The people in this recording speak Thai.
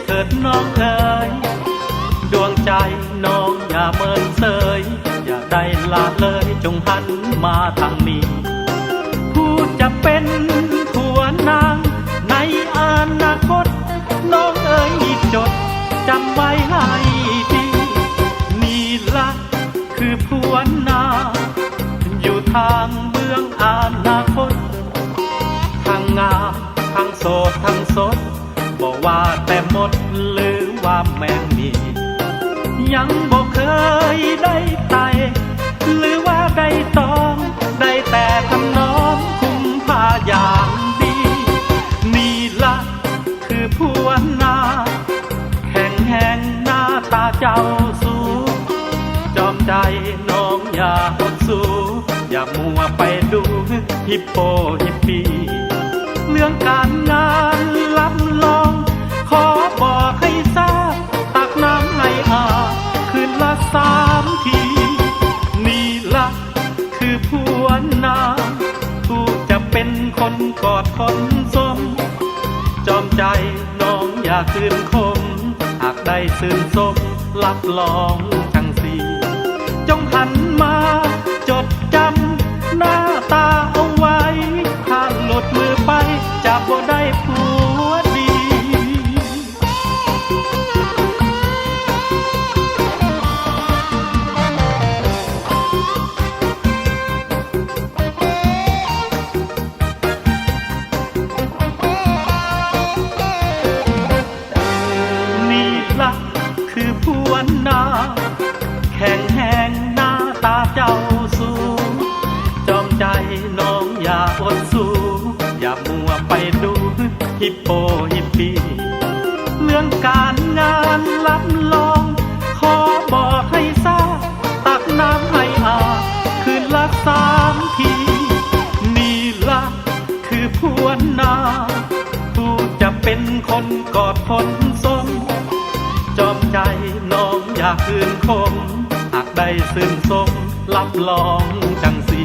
เถิดน้องเอ๋ยดวงใจน้องอย่าเมินเสยอย่าได้ละเลยจงหันมาทางนี้ผู้จะเป็นผัวนางในอนาคตน้องเอ๋ยจดจำไว้ให้ดีนี่ละคือผัวนางอยู่ทางเบื้องอนาคตทางงามทางโสดทางสดบอกว่าแต่หมดหรือว่าแมงมียังบอกเคยได้ไต่หรือว่าได้ตองได้แต่ทำน้องคุ้มผ้าอย่างดีนี่ละคือผัวนาแข่งแห่งหน้าตาเจ้าสูจอมใจน้องอย่าหดสู้อย่ามัวไปดูฮิปโปฮิปปีเรื่องการงานล้ำลองขอบอกให้ทราบตักน้ำให้อาคืนละ3 ทีนี่ละคือผัวนาผู้จะเป็นคนกอดคนสมจอมใจน้องอย่าคืนคมหากได้ซื่นสมรับรองจังสีจงหันมาจดจำหน้าตาเอาไว้ถ้าหลุดมือไปจะบ่ได้ผัวดีนี่ละคือผัวนาแข่งแห่งหน้าตาเจ้าสูจอมใจน้องอย่าอดสู้อย่ามัวไปดูฮิปโปฮิปปีเรื่องการงานล้ำลองขอบอกให้ทราบตักน้ำให้อาคืนละ3 ทีนี่ละคือผัวนาผู้จะเป็นคนกอดคนสมจอมใจน้องอย่าคืนคมหากได้ซื่นสมรับรองจังสี